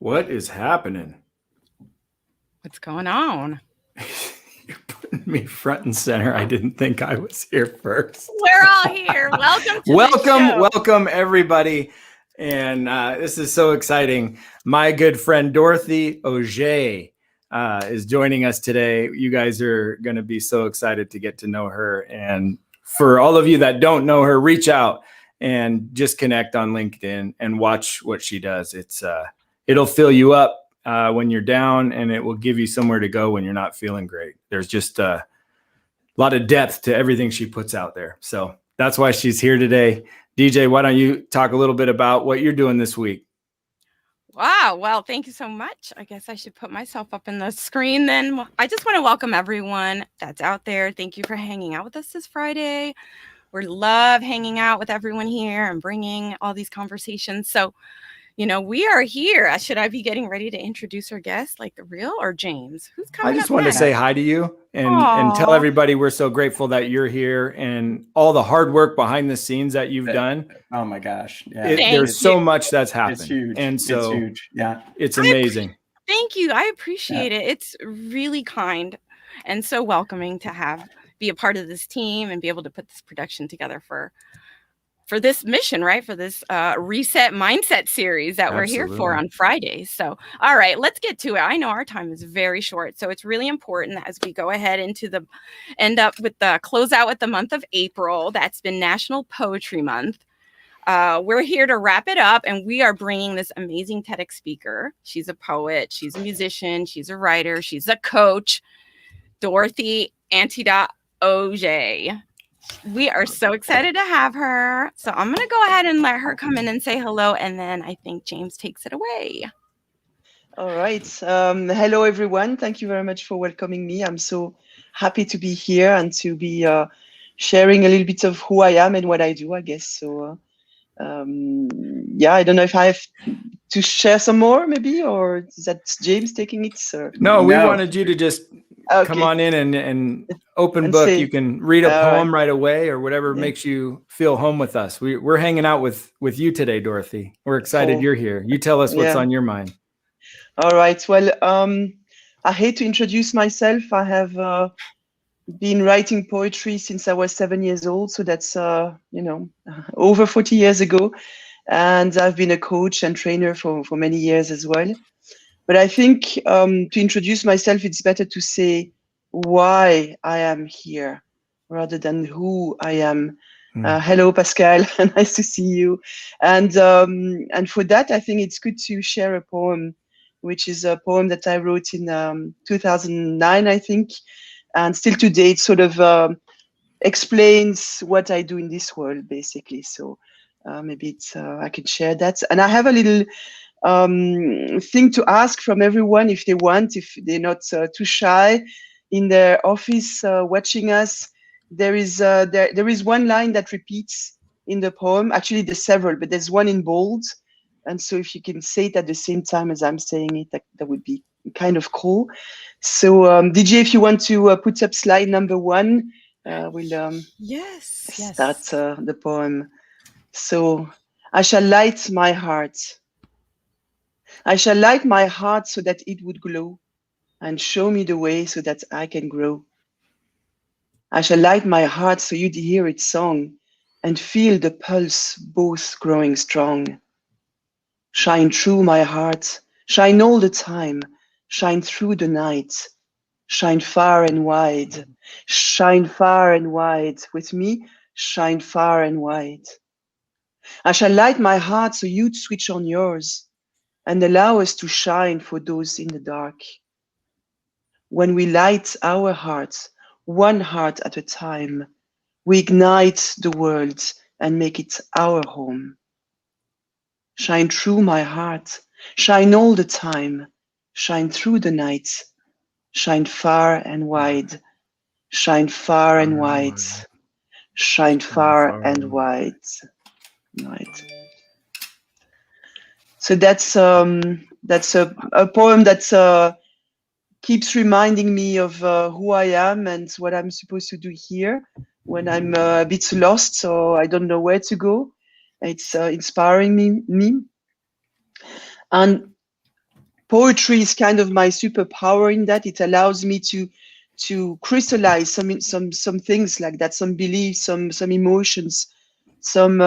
What is happening? What's going on? You're putting me front and center. I didn't think I was here first. We're all here. Welcome to welcome, the show. welcome everybody. And this is so exciting. My good friend Dorothy Oger is joining us today. You guys are going to be so excited to get to know her. And for all of you that don't know her, reach out and just connect on LinkedIn and watch what she does. It'll fill you up when you're down, and it will give you somewhere to go when you're not feeling great. There's just a lot of depth to everything she puts out there. So that's why she's here today. DJ, why don't you talk a little bit about what you're doing this week? Wow. Well, thank you so much. I guess I should put myself up in the screen then. I just want to welcome everyone that's out there. Thank you for hanging out with us this Friday. We love hanging out with everyone here and bringing all these conversations. So, we are here. Should I be getting ready to introduce our guest, like the real or James? Who's coming up? I just wanted to say hi to you and tell everybody we're so grateful that you're here and all the hard work behind the scenes that you've done. Oh my gosh. Yeah. There's so much that's happened. It's huge. And so it's huge. Yeah. It's amazing. Thank you. I appreciate it. It's really kind and so welcoming to be a part of this team and be able to put this production together for this mission, right? For this reset mindset series that we're here for on Fridays. So, all right, let's get to it. I know our time is very short, so it's really important that as we go ahead end up with the close out with the month of April. That's been National Poetry Month. We're here to wrap it up, and we are bringing this amazing Tedx speaker. She's a poet, she's a musician, she's a writer, she's a coach, Dorothy Oger. We are so excited to have her. So I'm going to go ahead and let her come in and say hello. And then I think James takes it away. All right. Hello, everyone. Thank you very much for welcoming me. I'm so happy to be here and to be sharing a little bit of who I am and what I do, I guess. So, I don't know if I have to share some more maybe, or is that James taking it? Or? No, we wanted you to just come on in and open book. You can read a poem right away or whatever makes you feel home with us. We're hanging out with you today, Dorothy. We're excited you're here. You tell us what's on your mind. All right. Well, I hate to introduce myself. I have been writing poetry since I was 7 years old. So that's, over 40 years ago. And I've been a coach and trainer for many years as well. But I think to introduce myself, it's better to say why I am here rather than who I am. Hello, Pascal. Nice to see you. And for that, I think it's good to share a poem, which is a poem that I wrote in 2009, I think. And still today, it sort of explains what I do in this world, basically. So maybe I can share that. And I have a little thing to ask from everyone if they want, if they're not too shy in their office watching us. There is one line that repeats in the poem. Actually, there's several, but there's one in bold. And so if you can say it at the same time as I'm saying it, that would be kind of cool. So DJ, if you want to put up slide number 1, we'll start the poem. So I shall light my heart. I shall light my heart so that it would glow and show me the way so that I can grow. I shall light my heart so you'd hear its song and feel the pulse both growing strong. Shine through my heart, shine all the time, shine through the night, shine far and wide, shine far and wide. With me, shine far and wide. I shall light my heart so you'd switch on yours and allow us to shine for those in the dark. When we light our hearts, one heart at a time, we ignite the world and make it our home. Shine through my heart, shine all the time, shine through the night, shine far and wide, shine far and wide, shine far and wide. Right. So that's a poem that keeps reminding me of who I am and what I'm supposed to do here when I'm a bit lost or I don't know where to go. It's inspiring me. And poetry is kind of my superpower in that it allows me to crystallize some things like that, some beliefs, some emotions, some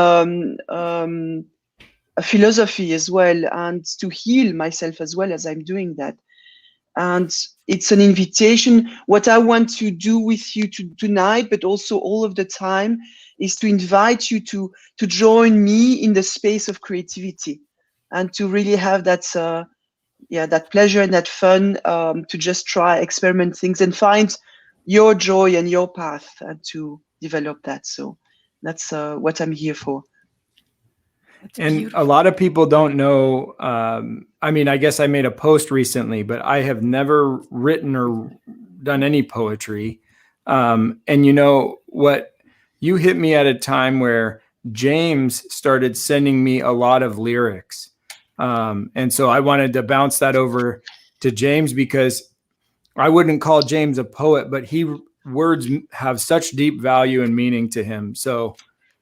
a philosophy as well, and to heal myself as well as I'm doing that. And it's an invitation. What I want to do with you tonight, but also all of the time, is to invite you to join me in the space of creativity, and to really have that that pleasure and that fun, to just try, experiment things, and find your joy and your path, and to develop that. So that's what I'm here for. That's And beautiful. a lot of people don't know. I mean, I guess I made a post recently, but I have never written or done any poetry. And you know what? You hit me at a time where James started sending me a lot of lyrics. And so I wanted to bounce that over to James, because I wouldn't call James a poet, but words have such deep value and meaning to him. So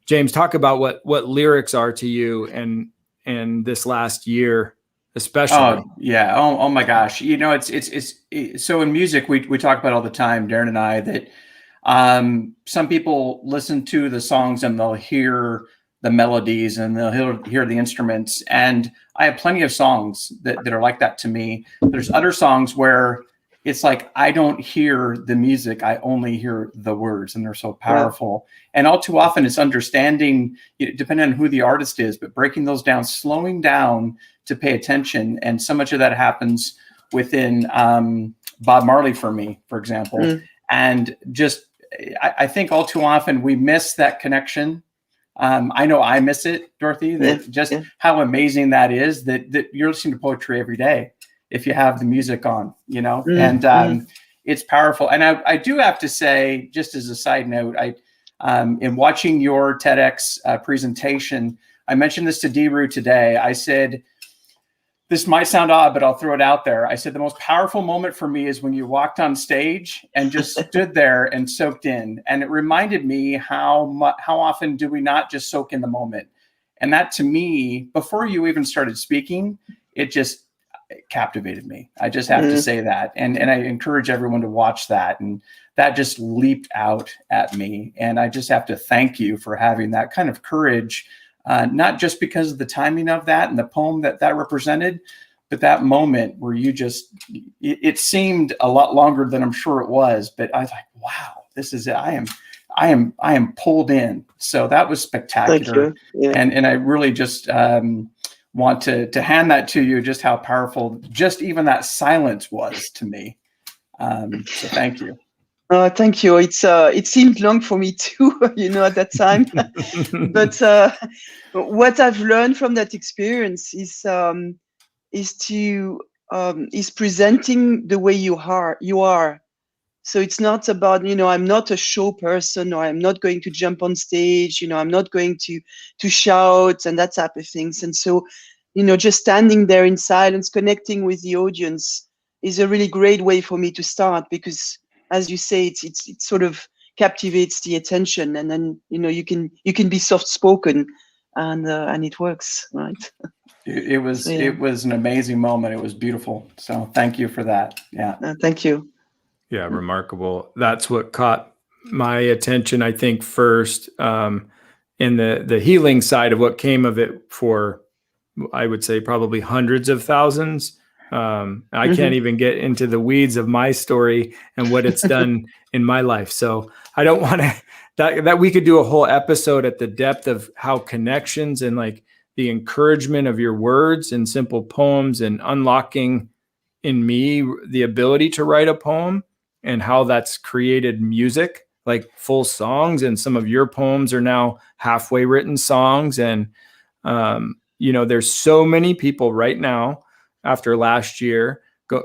James, talk about what lyrics are to you and this last year, especially. Oh yeah. Oh my gosh. You know, it's so in music we talk about all the time, Darren and I, that some people listen to the songs and they'll hear the melodies and they'll hear the instruments. And I have plenty of songs that are like that to me. There's other songs where it's like, I don't hear the music, I only hear the words, and they're so powerful. Yeah. And all too often it's understanding, depending on who the artist is, but breaking those down, slowing down to pay attention. And so much of that happens within Bob Marley for me, for example. And just, I think all too often we miss that connection. I know I miss it, Dorothy, that how amazing that is, that you're listening to poetry every day if you have the music on, you know, and it's powerful. And I do have to say, just as a side note, in watching your TEDx presentation, I mentioned this to D-Roo today. I said, this might sound odd, but I'll throw it out there. I said, the most powerful moment for me is when you walked on stage and just stood there and soaked in. And it reminded me how often do we not just soak in the moment? And that, to me, before you even started speaking, it just captivated me. I just have to say that. And I encourage everyone to watch that. And that just leaped out at me. And I just have to thank you for having that kind of courage, not just because of the timing of that and the poem that represented, but that moment where you just, it seemed a lot longer than I'm sure it was, but I was like, wow, this is it. I am pulled in. So that was spectacular. And I really just want to hand that to you, just how powerful just even that silence was to me. So thank you. Thank you. It seemed long for me too, you know, at that time. But what I've learned from that experience is presenting the way you are. So it's not about, you know, I'm not a show person, or I'm not going to jump on stage, you know, I'm not going to shout and that type of things. And so, you know, just standing there in silence, connecting with the audience is a really great way for me to start, because as you say, it sort of captivates the attention, and then, you know, you can be soft spoken, and it works, right? It was an amazing moment. It was beautiful. So thank you for that. Yeah. Thank you. Yeah, remarkable. That's what caught my attention, I think, first, in the healing side of what came of it, for, I would say, probably hundreds of thousands. I can't even get into the weeds of my story and what it's done in my life. So I don't want to, that we could do a whole episode at the depth of how connections and like the encouragement of your words and simple poems and unlocking in me the ability to write a poem, and how that's created music, like full songs. And some of your poems are now halfway written songs. And, you know, there's so many people right now after last year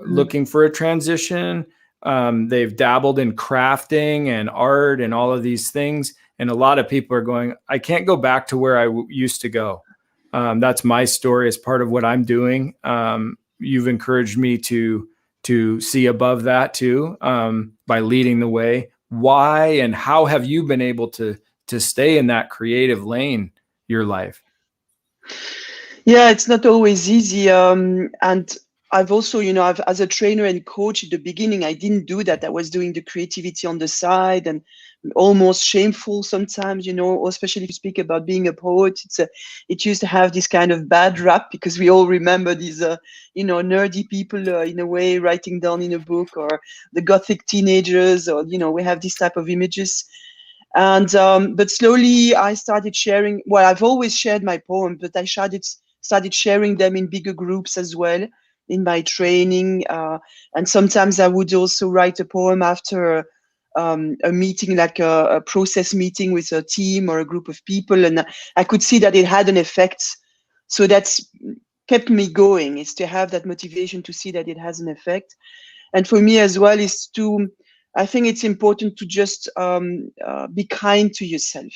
looking for a transition. They've dabbled in crafting and art and all of these things. And a lot of people are going, I can't go back to where I used to go. That's my story as part of what I'm doing. You've encouraged me to see above that too, by leading the way. Why and how have you been able to stay in that creative lane your life? Yeah, it's not always easy. And I've also, you know, as a trainer and coach at the beginning, I didn't do that. I was doing the creativity on the side, and almost shameful sometimes, you know, especially if you speak about being a poet. It used to have this kind of bad rap because we all remember these, you know, nerdy people in a way writing down in a book, or the gothic teenagers, or, you know, we have this type of images. And but slowly I started sharing. Well, I've always shared my poem, but I started sharing them in bigger groups as well in my training. And sometimes I would also write a poem after a meeting, like a process meeting with a team or a group of people, and I could see that it had an effect. So that's kept me going, is to have that motivation to see that it has an effect. And for me as well is to, I think it's important to just be kind to yourself,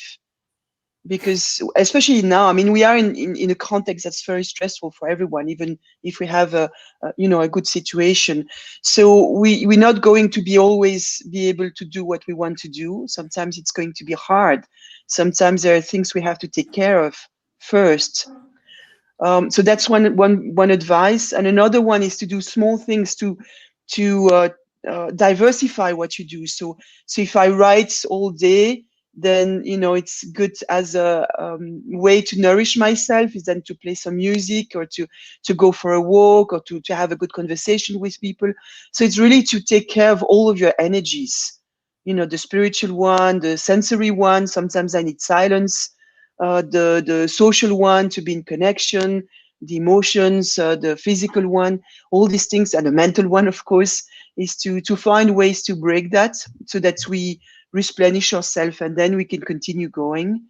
because especially now, I mean, we are in a context that's very stressful for everyone, even if we have a you know, a good situation. So we're not going to be always be able to do what we want to do. Sometimes it's going to be hard. Sometimes there are things we have to take care of first. So that's one advice. And another one is to do small things to diversify what you do. So if I write all day, then, you know, it's good as a way to nourish myself, is then to play some music, or to go for a walk, or to have a good conversation with people. So it's really to take care of all of your energies, you know, the spiritual one, the sensory one. Sometimes I need silence, the social one, to be in connection, the emotions, the physical one, all these things, and the mental one, of course, is to find ways to break that, so that we replenish ourselves, and then we can continue going.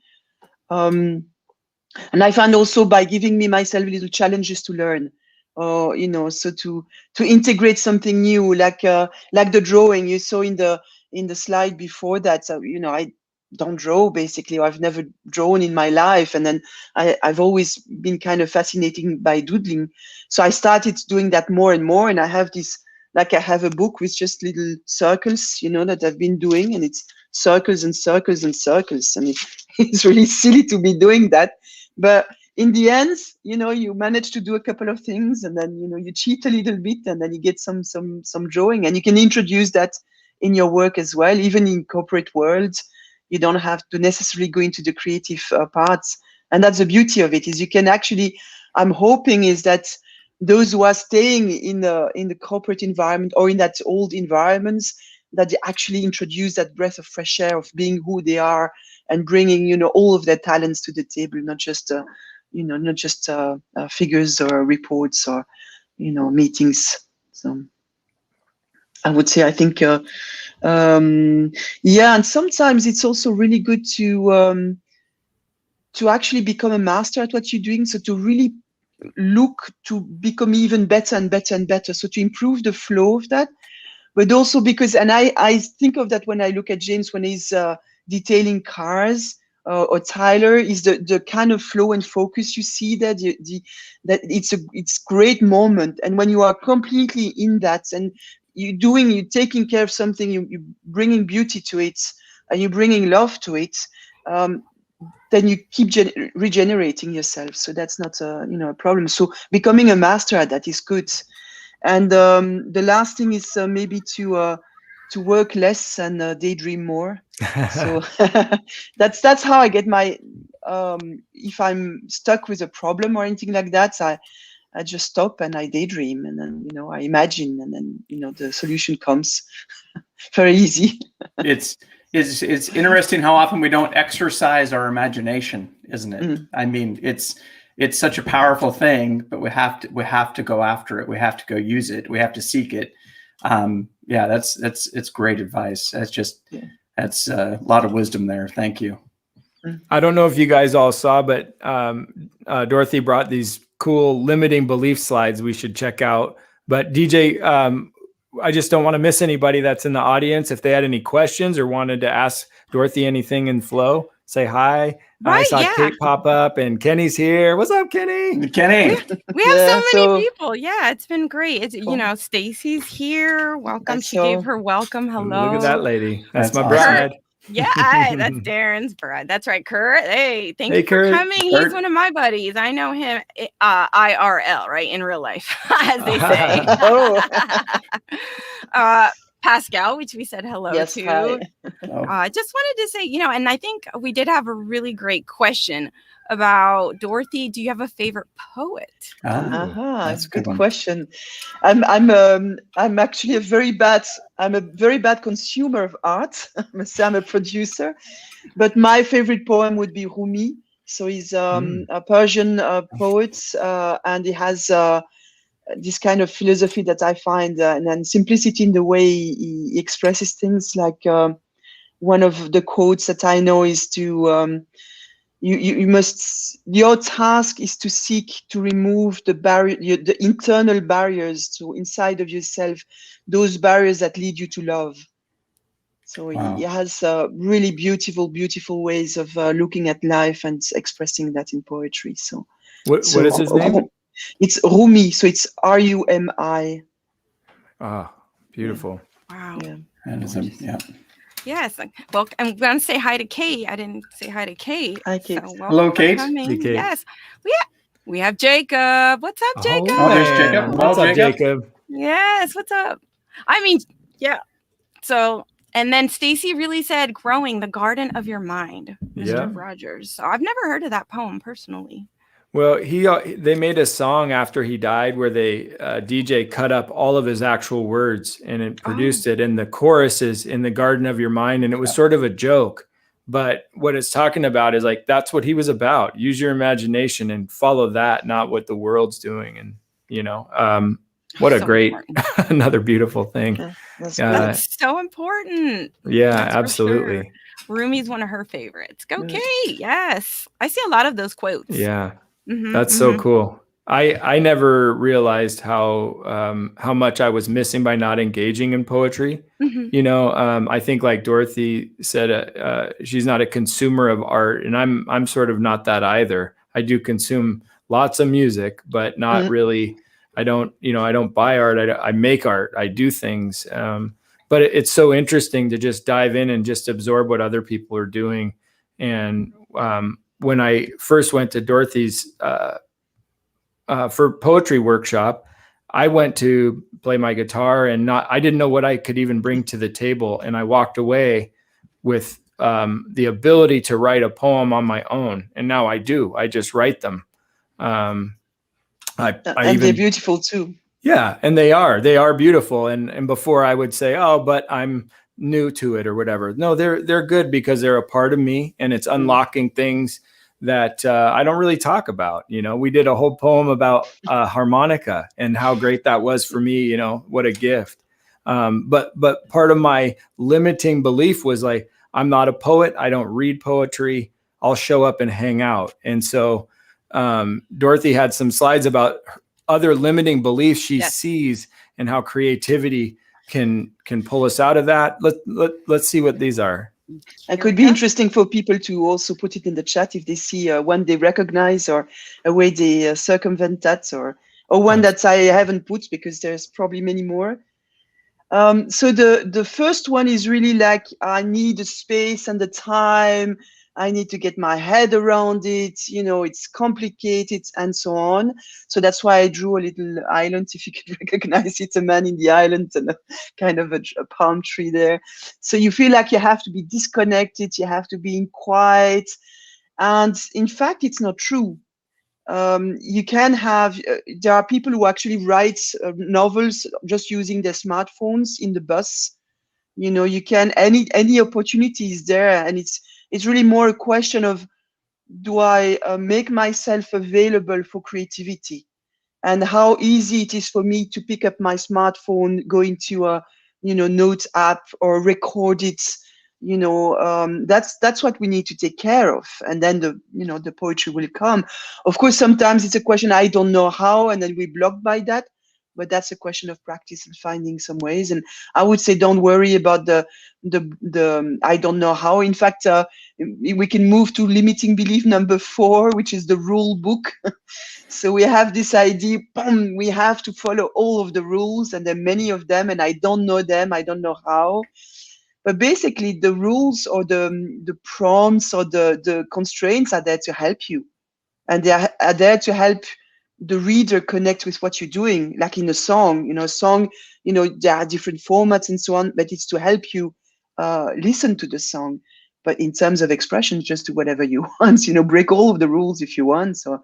And I found also, by giving myself little challenges to learn, or, you know, so to integrate something new, like the drawing you saw in the slide before that. So, you know, I don't draw basically, or I've never drawn in my life, and then I've always been kind of fascinated by doodling. So I started doing that more and more, and I have this, like, I have a book with just little circles, you know, that I've been doing, and it's circles and circles and circles. And it's really silly to be doing that. But in the end, you know, you manage to do a couple of things, and then, you know, you cheat a little bit, and then you get some drawing, and you can introduce that in your work as well. Even in corporate world, you don't have to necessarily go into the creative parts. And that's the beauty of it, is you can actually, I'm hoping is that those who are staying in the corporate environment, or in that old environments, that they actually introduce that breath of fresh air of being who they are, and bringing, you know, all of their talents to the table, not just you know, not just figures or reports, or, you know, meetings. So I would say, I think yeah, and sometimes it's also really good to actually become a master at what you're doing. So to really look to become even better and better and better. So to improve the flow of that, but also because, and I think of that when I look at James, when he's detailing cars, or Tyler, is the kind of flow and focus you see that that it's great moment. And when you are completely in that, and you're taking care of something, you're bringing beauty to it, and you're bringing love to it, then you keep regenerating yourself. So that's not a problem. So becoming a master at that is good. And the last thing is maybe to work less and daydream more. So that's how I get my, if I'm stuck with a problem or anything like that, I just stop and I daydream, and then, you know, I imagine, and then, you know, the solution comes. Very easy. It's interesting how often we don't exercise our imagination, isn't it? Mm. I mean, it's such a powerful thing, but we have to go after it. We have to go use it. We have to seek it. Yeah, it's great advice. That's a lot of wisdom there. Thank you. I don't know if you guys all saw, but Dorothy brought these cool limiting belief slides we should check out. But DJ, I just don't want to miss anybody that's in the audience. If they had any questions or wanted to ask Dorothy anything in flow, say hi. Right, I saw yeah. Kate pop up, and Kenny's here. What's up, Kenny? Kenny. We have Yeah, so many people. Yeah, it's been great. It's Cool. You know, Stacy's here. Welcome. That's She gave so- her welcome. Hello. Look at that lady. That's my awesome. bride. That's Darren's bride. That's right, Kurt. Hey, thank Hey, you for Kurt. coming. He's one of my buddies. I know him IRL, right, in real life, as they say. Oh, Pascal, which we said hello yes, to. hi. Just wanted to say, and I think we did have a really great question about Dorothy. Do you have a favorite poet? That's a Good one. question. I'm actually a very bad consumer of art. I'm a producer, but my favorite poem would be Rumi. So he's a Persian poet, and he has this kind of philosophy that I find, and simplicity in the way he expresses things. Like one of the quotes that I know is to your task is to seek to remove the the internal barriers to inside of yourself, those barriers that lead you to love. So he has really beautiful ways of looking at life and expressing that in poetry. So what is his name? It's Rumi. So it's Rumi. Beautiful. Wow. Yeah. That is Yes. Well, I'm going to say hi to Kate. I didn't say hi to Kate. Hi, Kate. So hello, Kate. Hey, Kate. Yes. We have Jacob. What's up, Jacob? Oh, there's Jacob. What's up, Jacob? Yes. What's up? I mean, yeah. So, and then Stacy really said, "Growing the Garden of Your Mind," Mr. Rogers. So I've never heard of that poem personally. Well, they made a song after he died where they DJ cut up all of his actual words and it produced it, and the chorus is in the garden of your mind, and it was sort of a joke, but what it's talking about is like that's what he was about. Use your imagination and follow that, not what the world's doing. And what a great another beautiful thing. That's so important. Yeah, absolutely. Sure. Rumi's one of her favorites. Go Kate. Yes, I see a lot of those quotes. Yeah. That's so cool. I never realized how much I was missing by not engaging in poetry. I think like Dorothy said, she's not a consumer of art, and I'm sort of not that either. I do consume lots of music, but not really. I don't buy art. I make art. I do things. But it's so interesting to just dive in and just absorb what other people are doing. And when I first went to Dorothy's for poetry workshop, I went to play my guitar, and I didn't know what I could even bring to the table. And I walked away with the ability to write a poem on my own. And now I do. I just write them. And they're beautiful too. Yeah, and they are beautiful. And before I would say, oh, but I'm new to it or whatever. No, they're good because they're a part of me, and it's unlocking things that I don't really talk about. We did a whole poem about harmonica and how great that was for me. What a gift. But part of my limiting belief was like, I'm not a poet. I don't read poetry. I'll show up and hang out. And so Dorothy had some slides about other limiting beliefs she sees and how creativity can pull us out of that. Let's see what these are. It could be interesting for people to also put it in the chat if they see one they recognize or a way they circumvent that, or one that I haven't put, because there's probably many more. So the first one is really like, I need the space and the time. I need to get my head around it. It's complicated and so on. So that's why I drew a little island, if you can recognize it, a man in the island and a kind of a palm tree there. So you feel like you have to be disconnected. You have to be in quiet. And in fact, it's not true. You can have, there are people who actually write novels just using their smartphones in the bus. You can, any opportunity is there, and it's really more a question of, do I make myself available for creativity, and how easy it is for me to pick up my smartphone, go into a note app or record it. That's what we need to take care of, and then the poetry will come. Of course, sometimes it's a question, I don't know how, and then we're blocked by that. But that's a question of practice and finding some ways. And I would say, don't worry about the I don't know how. In fact, we can move to limiting belief number 4, which is the rule book. So we have this idea, boom, we have to follow all of the rules, and there are many of them, and I don't know them. I don't know how. But basically, the rules or the prompts or the constraints are there to help you, and they are there to help the reader connect with what you're doing. Like in a song, there are different formats and so on, but it's to help you listen to the song. But in terms of expression, just do whatever you want. Break all of the rules if you want. So,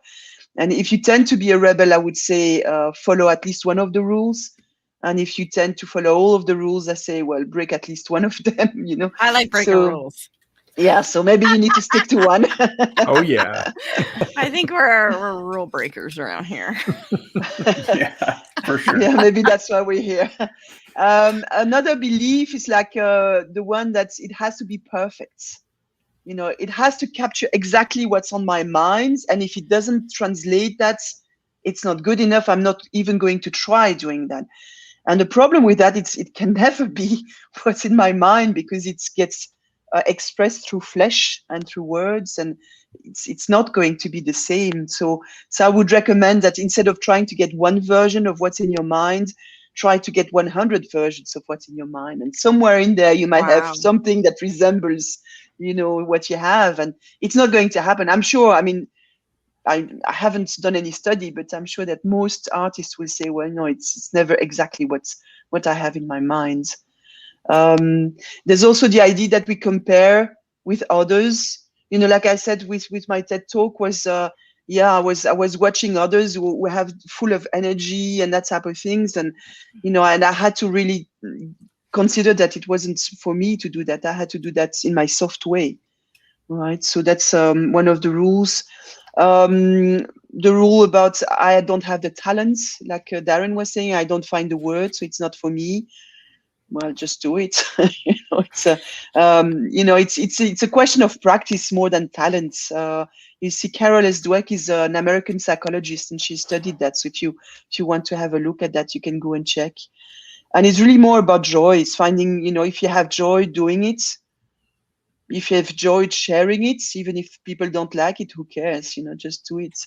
and if you tend to be a rebel, I would say follow at least one of the rules. And if you tend to follow all of the rules, I say, well, break at least one of them. I like breaking rules. Yeah, so maybe you need to stick to one. Oh yeah. I think we're rule breakers around here. Yeah, for sure. Yeah, maybe that's why we're here. Another belief is like the one that it has to be perfect. It has to capture exactly what's on my mind. And if it doesn't translate that, it's not good enough. I'm not even going to try doing that. And the problem with that, it can never be what's in my mind, because it gets expressed through flesh and through words, and it's not going to be the same. So I would recommend that instead of trying to get one version of what's in your mind, try to get 100 versions of what's in your mind. And somewhere in there, you might have something that resembles, what you have. And it's not going to happen. I'm sure. I mean, I haven't done any study, but I'm sure that most artists will say, well, no, it's never exactly what I have in my mind. There's also the idea that we compare with others. Like I said with my TED talk was, I was watching others who have full of energy and that type of things, and and I had to really consider that it wasn't for me to do that. I had to do that in my soft way, right? So that's one of the rules. The rule about I don't have the talents, like Darren was saying, I don't find the word, so it's not for me. Well, just do it. It's a question of practice more than talent. You see, Carol S. Dweck is an American psychologist, and she studied that. So if you want to have a look at that, you can go and check. And it's really more about joy. It's finding, if you have joy doing it, if you have joy sharing it, even if people don't like it, who cares? Just do it.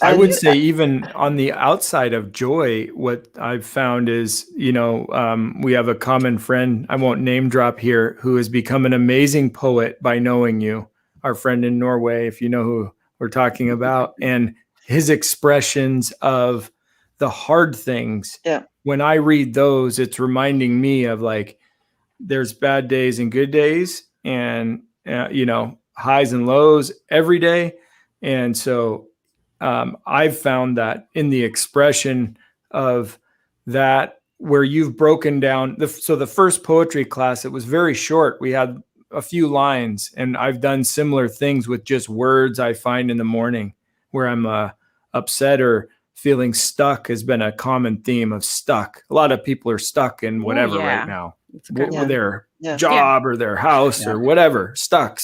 I would say even on the outside of joy, what I've found is, we have a common friend, I won't name drop here, who has become an amazing poet by knowing you, our friend in Norway, if you know who we're talking about, and his expressions of the hard things. Yeah. When I read those, it's reminding me of like, there's bad days and good days, and, highs and lows every day. And so I've found that in the expression of that, where you've broken down the first poetry class, it was very short. We had a few lines, and I've done similar things with just words I find in the morning where I'm upset or feeling stuck has been a common theme of stuck. A lot of people are stuck in whatever right now, their job or their house or whatever, stuck.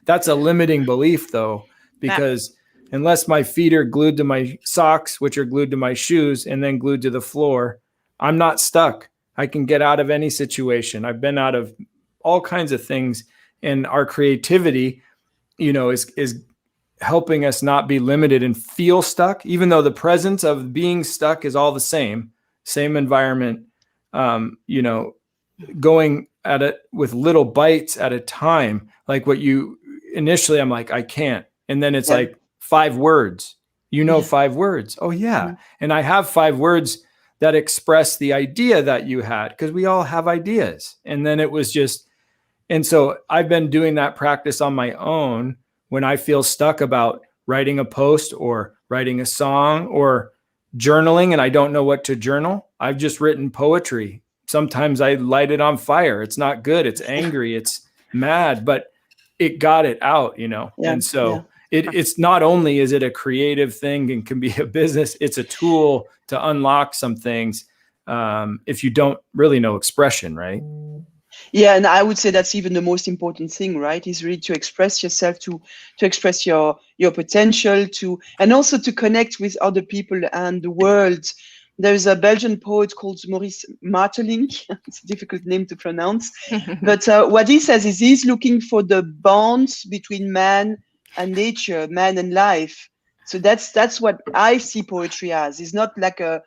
That's a limiting belief though, because unless my feet are glued to my socks, which are glued to my shoes and then glued to the floor, I'm not stuck. I can get out of any situation. I've been out of all kinds of things, and our creativity, is helping us not be limited and feel stuck, even though the presence of being stuck is all the same environment, going at it with little bites at a time. Like what you initially, I'm like, I can't. And then it's like 5 words, 5 words. Oh yeah. Mm-hmm. And I have 5 words that express the idea that you had, because we all have ideas. And then it was just, and so I've been doing that practice on my own when I feel stuck about writing a post or writing a song or journaling and I don't know what to journal. I've just written poetry. Sometimes I light it on fire. It's not good. It's angry. It's mad, but it got it out, And so it's not only is it a creative thing and can be a business, it's a tool to unlock some things if you don't really know expression, right? Yeah, and I would say that's even the most important thing, right? Is really to express yourself, to express your potential, and also to connect with other people and the world. There's a Belgian poet called Maurice Maeterlinck. It's a difficult name to pronounce. But what he says is he's looking for the bonds between man and nature, man and life. So that's what I see poetry as. It's not like a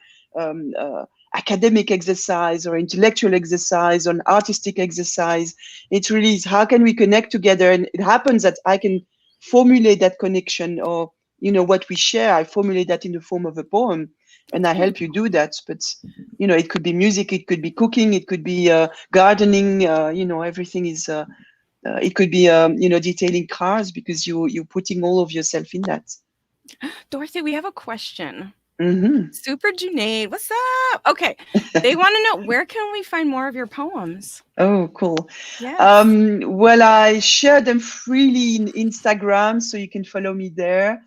academic exercise or intellectual exercise or an artistic exercise. It really is how can we connect together, and it happens that I can formulate that connection, or what we share, I formulate that in the form of a poem, and I help you do that. But it could be music, it could be cooking, it could be gardening, everything is it could be detailing cars, because you're putting all of yourself in that. Dorothy, we have a question. Mm-hmm. Super Junaid, what's up? Okay, they want to know, where can we find more of your poems? Oh, cool. Yes. Well, I share them freely in Instagram, so you can follow me there.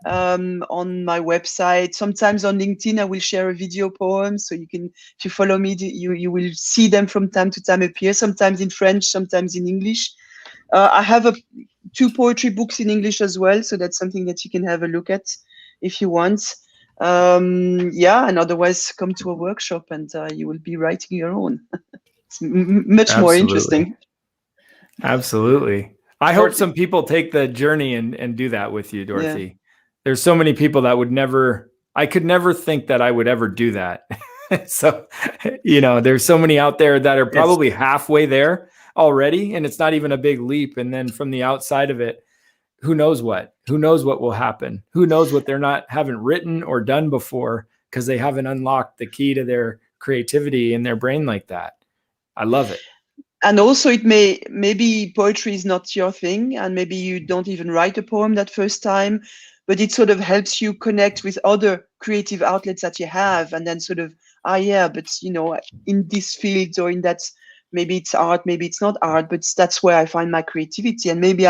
On my website, sometimes on LinkedIn, I will share a video poem, so you can, if you follow me, you will see them from time to time appear, sometimes in French, sometimes in English. I have 2 poetry books in English as well, so that's something that you can have a look at if you want. And otherwise come to a workshop, and you will be writing your own. It's much more interesting. Absolutely. I hope some people take the journey and do that with you, Dorothy. Yeah. There's so many people that I could never think that I would ever do that. So, there's so many out there that are probably halfway there already, and it's not even a big leap. And then from the outside of it, who knows what will happen? Who knows what haven't written or done before, because they haven't unlocked the key to their creativity in their brain like that. I love it. And also maybe poetry is not your thing, and maybe you don't even write a poem that first time, but it sort of helps you connect with other creative outlets that you have, and then sort of, but in this field or in that, maybe it's art, maybe it's not art, but that's where I find my creativity. And maybe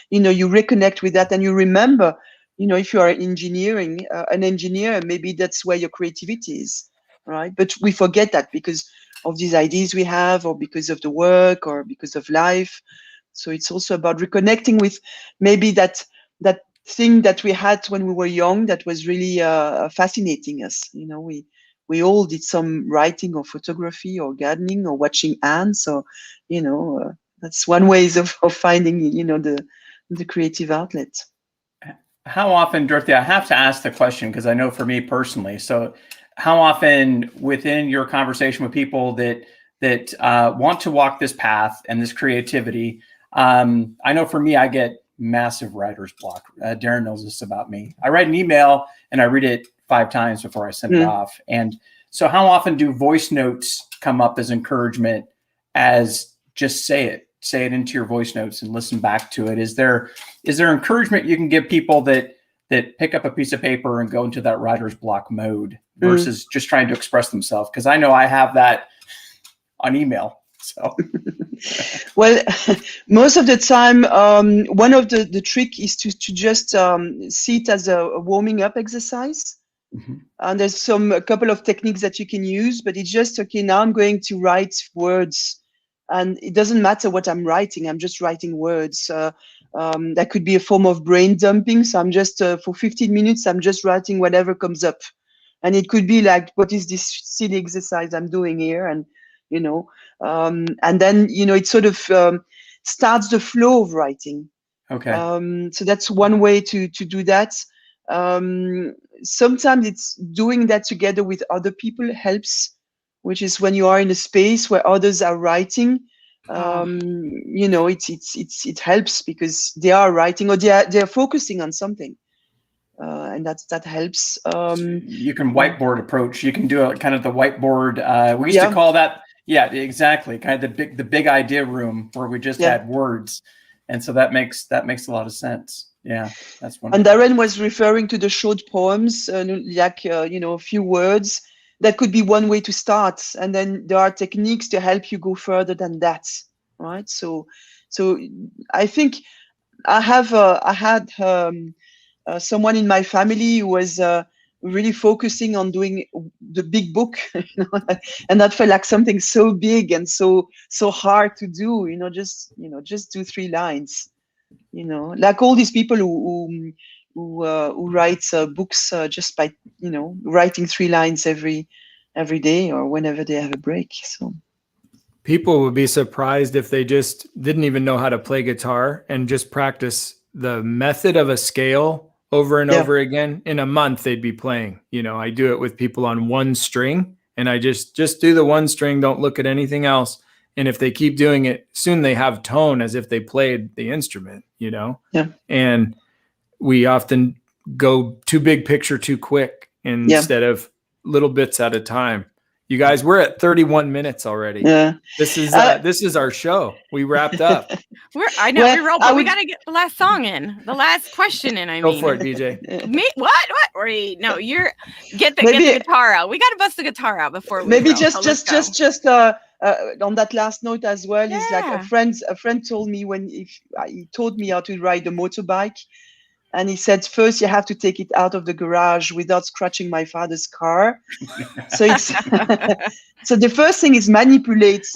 you reconnect with that, and you remember, if you are an engineer, maybe that's where your creativity is, right? But we forget that because of these ideas we have, or because of the work, or because of life. So it's also about reconnecting with maybe that thing that we had when we were young that was really fascinating us. We all did some writing or photography or gardening or watching ants. So, that's one way of finding, the creative outlet. How often, Dorothy, I have to ask the question because I know for me personally. So how often within your conversation with people that want to walk this path and this creativity, I know for me, I get massive writer's block. Darren knows this about me. I write an email and I read it 5 times before I send it off. And so how often do voice notes come up as encouragement, as just say it into your voice notes and listen back to it? Is there encouragement you can give people that pick up a piece of paper and go into that writer's block mode versus just trying to express themselves? Because I know I have that on email. So, well, most of the time, one of the trick is to just see it as a warming up exercise. Mm-hmm. And there's a couple of techniques that you can use, but it's just, okay, now I'm going to write words, and it doesn't matter what I'm writing. I'm just writing words. That could be a form of brain dumping. So I'm just, for 15 minutes, I'm just writing whatever comes up. And it could be like, what is this silly exercise I'm doing here? And, and then, it sort of starts the flow of writing. Okay. So that's one way to do that. Sometimes it's doing that together with other people helps, which is when you are in a space where others are writing. It helps because they are writing, or they're focusing on something, and that helps. You can whiteboard approach. You can do a kind of the whiteboard. We used to call that, exactly, kind of the big idea room where we just had words, and so that makes a lot of sense. Yeah, that's wonderful. And Darren was referring to the short poems, a few words. That could be one way to start, and then there are techniques to help you go further than that, right? So I think I had someone in my family who was really focusing on doing the big book, and that felt like something so big and so hard to do. Just do 3 lines. Like all these people who write books just by writing 3 lines every day or whenever they have a break. So people would be surprised if they just didn't even know how to play guitar and just practice the method of a scale over and Yeah. over again. In a month, they'd be playing. You know, I do it with people on one string, and I just do the one string, don't look at anything else. And if they keep doing it, soon they have tone as if they played the instrument, you know? Yeah. And we often go too big picture too quick instead of little bits at a time. You guys, we're at 31 minutes already. Yeah. This is our show. We wrapped up. I know Well, we roll, I but we would- got to get the last song in, the last question in. I Go mean, for it, DJ. Me? What? Wait, no, you're get the Maybe- guitar out. We got to bust the guitar out before we Maybe roll, just so let's just go. on that last note as well, is like Yeah. a friend told me he taught me how to ride a motorbike, and he said first you have to take it out of the garage without scratching my father's car. So it's so the first thing is manipulate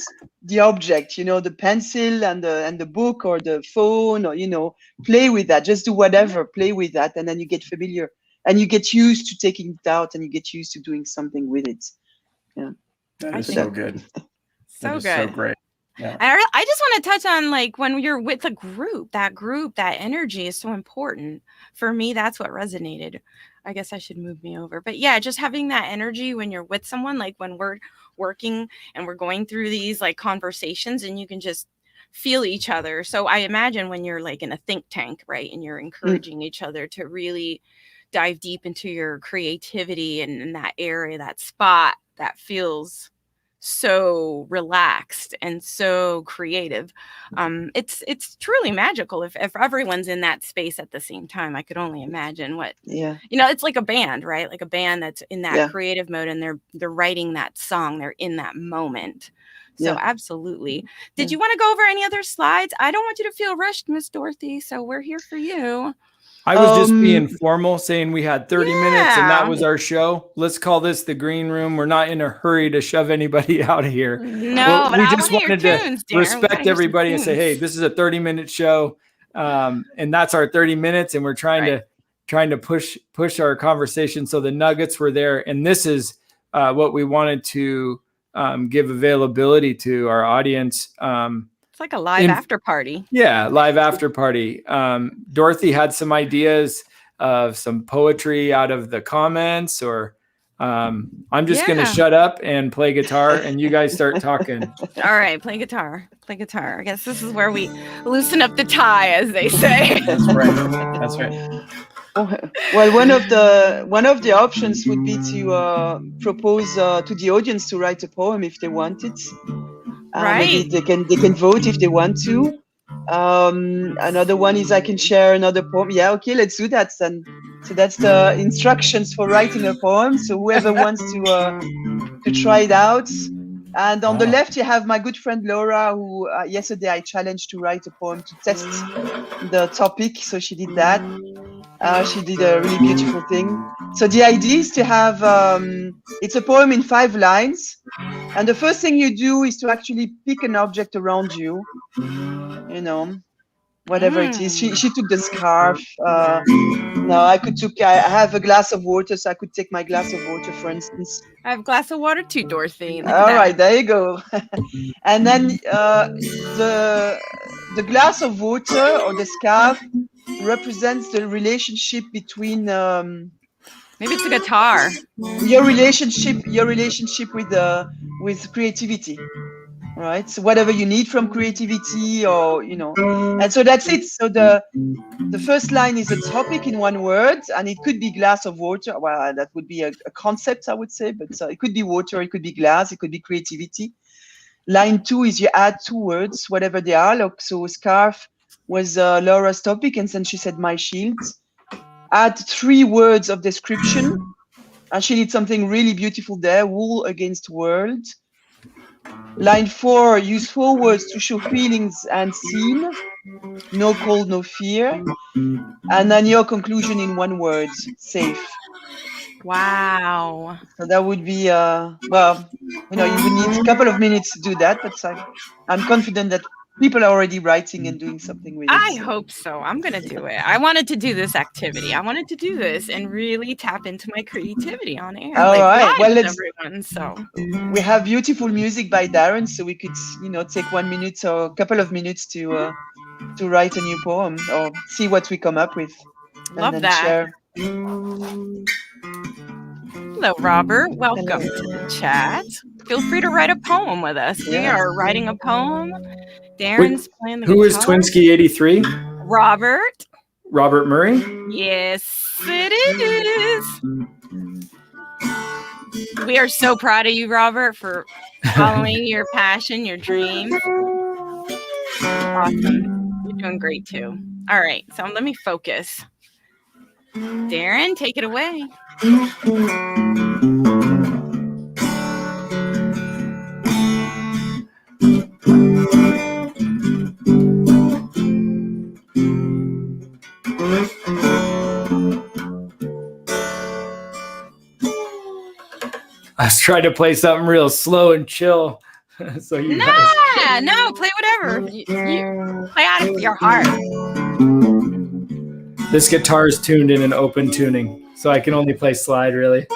the object, you know, the pencil and the book or the phone, or, you know, play with that. Just do whatever, play with that, and then you get familiar and you get used to taking it out, and you get used to doing something with it. Yeah, That I is think- so good. So That is good. so great. Yeah. I just want to touch on, like, when you're with a group, that energy is so important. For me, that's what resonated. I guess I should move me over. But yeah, just having that energy when you're with someone, like when we're working and we're going through these like conversations, and you can just feel each other. So I imagine when you're like in a think tank, right? And you're encouraging each other to really dive deep into your creativity and in that area, that spot that feels so relaxed and so creative. It's truly magical if everyone's in that space at the same time. I could only imagine what, yeah, you know, it's like a band, right? Like a band that's in that Yeah. creative mode, and they're writing that song, they're in that moment. So Yeah. absolutely. Did Yeah. you want to go over any other slides? I don't want you to feel rushed, Miss Dorothy, so we're here for you. I was just being formal, saying we had 30 minutes and that Yeah. was our show. Let's call this the green room. We're not in a hurry to shove anybody out of here. No, Well, but we I just wanna hear wanted to tunes, Darren. We gotta respect hear some everybody and say, hey, tunes. this is a 30-minute show. And that's our 30 minutes. And we're trying to push our conversation. So the nuggets were there. And this is what we wanted to give availability to our audience. It's like a live after party. Yeah, live after party. Dorothy had some ideas of some poetry out of the comments, or I'm just going to Yeah. shut up and play guitar and you guys start talking. All right, play guitar. Play guitar. I guess this is where we loosen up the tie, as they say. That's right. That's right. Well, one of the options would be to propose to the audience to write a poem if they want it. Maybe Right. they can vote if they want to. Another one is I can share another poem. Yeah, okay, let's do that then. So that's the instructions for writing a poem. So whoever wants to try it out. And on the Wow. left, you have my good friend Laura, who yesterday I challenged to write a poem to test the topic. So she did that. She did a really beautiful thing. So the idea is to have, it's a poem in 5 lines. And the first thing you do is to actually pick an object around you, you know, whatever it is. She took the scarf. No, I have a glass of water, so I could take my glass of water, for instance. I have a glass of water too, Dorothy. Look at All that. right, there you go. And then the glass of water or the scarf represents the relationship between Maybe it's a guitar. your relationship with creativity, right? So whatever you need from creativity, or and so that's it. So the first line is a topic in 1 word, and it could be glass of water. Well, that would be a concept, I would say, but it could be water, it could be glass, it could be creativity. Line 2 is you add 2 words, whatever they are. Like, so scarf was Laura's topic, and then she said my shield. Add 3 words of description, and she did something really beautiful there. Wool against world. Line 4, use 4 words to show feelings and scene. No cold, no fear. And then your conclusion in 1 word, safe. Wow. So that would be, well, you would need a couple of minutes to do that, but I'm confident that people are already writing and doing something with it. I hope so. I'm going to do it. I wanted to do this activity. I wanted to do this and really tap into my creativity on air. All right. live Well, with let's- everyone. So We have beautiful music by Darren, so we could, take 1 minute or a couple of minutes to write a new poem or see what we come up with. Love then that. share. Hello, Robert. Welcome to the chat. Feel free to write a poem with us. We Yeah. are writing a poem. Darren's playing the Who is guitar. Twinsky 83? Robert. Robert Murray? Yes, it is. We are so proud of you, Robert, for following your passion, your dreams. Awesome. You're doing great too. All right, so let me focus. Darren, take it away. I was trying to play something real slow and chill. So you guys. No, play whatever. You play out of your heart. This guitar is tuned in an open tuning, so I can only play slide really.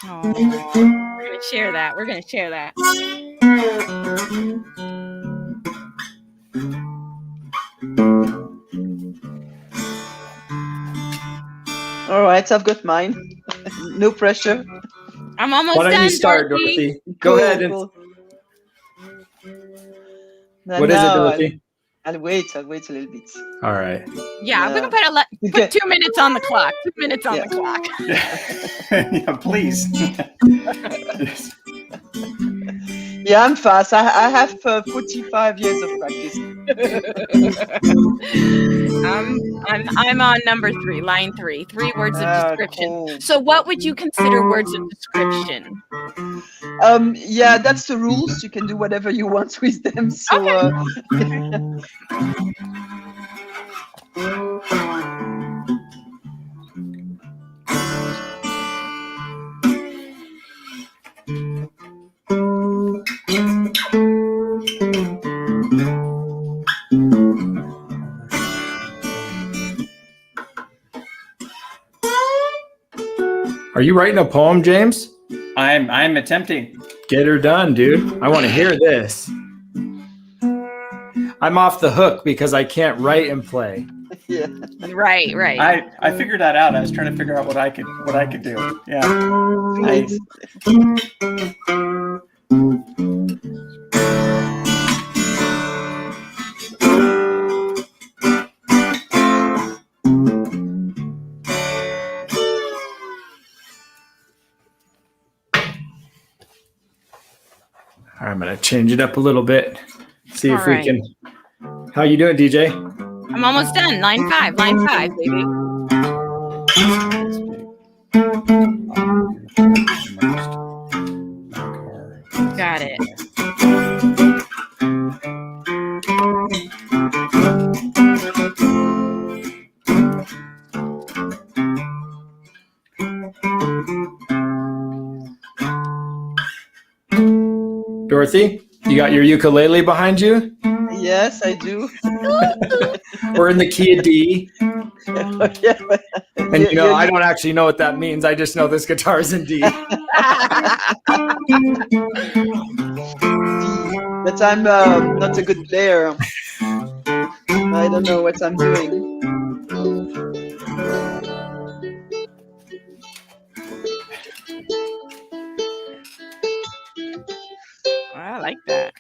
We're gonna share that. We're gonna share that. All right, I've got mine. No pressure. I'm almost Why don't done, you start, Dorothy? Go ahead. And, Cool. what is it, Dorothy? I'll wait a little bit. All right. Yeah, we can put Okay. 2 minutes on the clock. 2 minutes on Yeah. the clock. Yeah, please. Yeah, I'm fast. I have 45 years of practice. I'm on number 3, line 3. 3 words of description. Cool. So what would you consider words of description? Yeah, that's the rules. You can do whatever you want with them. So, Are you writing a poem, James? I'm attempting. Get her done, dude. I want to hear this. I'm off the hook because I can't write and play. yeah. Right. I figured that out. I was trying to figure out what I could do. Yeah. Great. I'm going to change it up a little bit. See if All we right. can. How you doing, DJ? I'm almost done. Line 5, baby. Got it. Dorothy, you got your ukulele behind you? Yes, I do. We're in the key of D. Yeah, but- And you know, I don't actually know what that means. I just know this guitar is in D. But I'm not a good player. I don't know what I'm doing. I like that.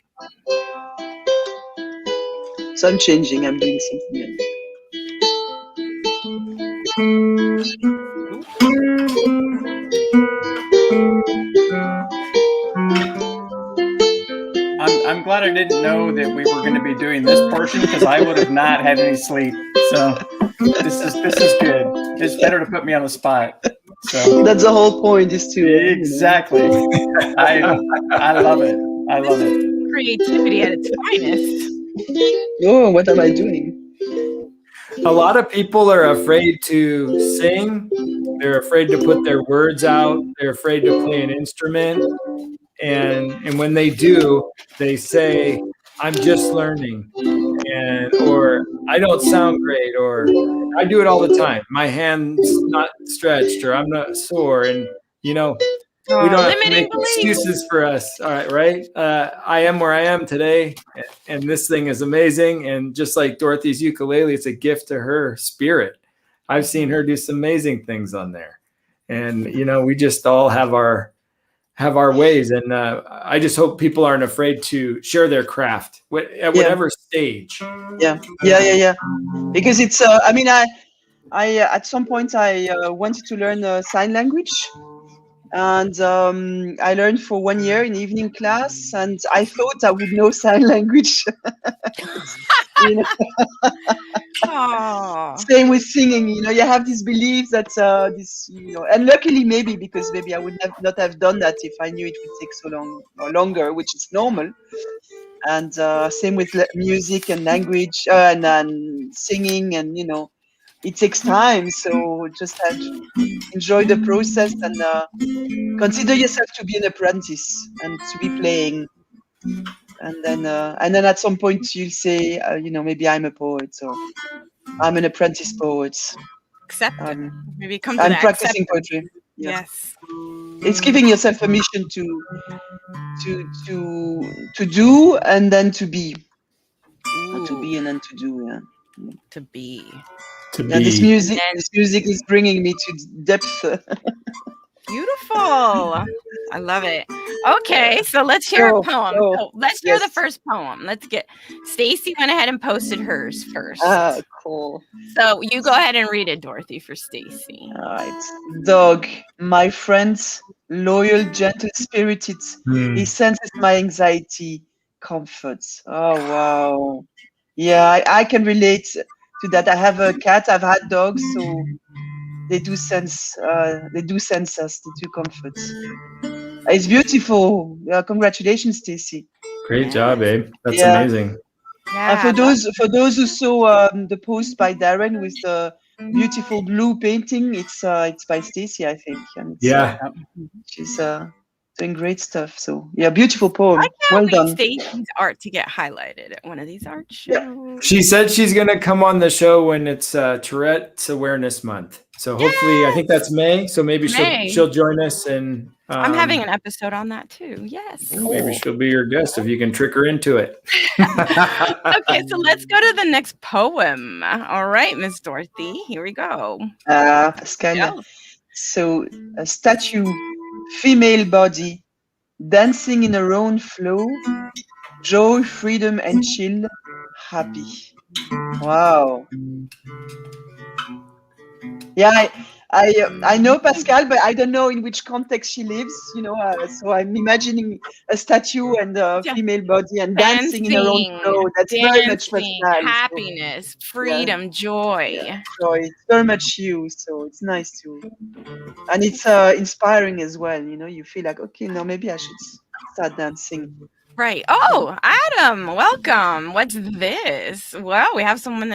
So I'm changing. I'm doing something else. I'm glad I didn't know that we were going to be doing this portion because I would have not had any sleep. So this is good. It's better to put me on the spot. So That's the whole point, is to exactly. I love it. I love it. Creativity at its finest. Oh, what am I doing? A lot of people are afraid to sing. They're afraid to put their words out. They're afraid to play an instrument. And when they do, they say, I'm just learning, or I don't sound great, or I do it all the time. My hand's not stretched, or I'm not sore. And, you know, We don't have to Limiting make beliefs. excuses for us. All right, right? I am where I am today, and this thing is amazing. And just like Dorothy's ukulele, it's a gift to her spirit. I've seen her do some amazing things on there, and we just all have our ways. And I just hope people aren't afraid to share their craft at whatever stage. Yeah. Because it's. I at some point I wanted to learn sign language. And I learned for 1 year in evening class, and I thought I would know sign language. Same with singing. You have this belief that and luckily maybe I would not have done that if I knew it would take so long or longer, which is normal. And same with music and language and singing, and it takes time. So just have to enjoy the process and consider yourself to be an apprentice and to be playing. And then at some point you'll say, maybe I'm a poet, or I'm an apprentice poet. Accept it. Maybe come to I'm that. practicing poetry. Yes. It's giving yourself permission to do and then to be. To be and then to do. Yeah. To be. This music is bringing me to depth. Beautiful. I love it. Okay, so let's hear a poem. So let's hear the first poem. Let's get Stacy went ahead and posted hers first. Cool. So you go ahead and read it, Dorothy, for Stacy. All right. Dog, my friend, loyal, gentle spirited. He senses my anxiety, comforts. Oh wow. Yeah, I can relate to that. I have a cat. I've had dogs, so they do sense. They do sense us. They do comfort. It's beautiful. Congratulations, Stacy. Great job, babe. That's amazing. Yeah, for those who saw the post by Darren with the beautiful blue painting, it's by Stacy, I think. And she's doing great stuff. So beautiful poem. Well done. Stacy's art to get highlighted at one of these art shows. Yeah. She said she's going to come on the show when it's Tourette's Awareness Month. So hopefully, I think that's May. So maybe she'll join us, and I'm having an episode on that too. Yes. Maybe she'll be your guest if you can trick her into it. Okay, so let's go to the next poem. All right, Miss Dorothy, here we go. Pascal. Yeah. So a statue, female body, dancing in her own flow, joy, freedom, and chill, happy. Wow. Yeah, I know Pascal, but I don't know in which context she lives. So I'm imagining a statue and a female body and dancing in her own flow. That's very much Pascal. Happiness, freedom, joy. Yeah, joy. It's very much you. So it's nice too, and it's inspiring as well. You feel like, okay, now maybe I should start dancing. Right. Oh, Adam, welcome. What's this? Well, we have someone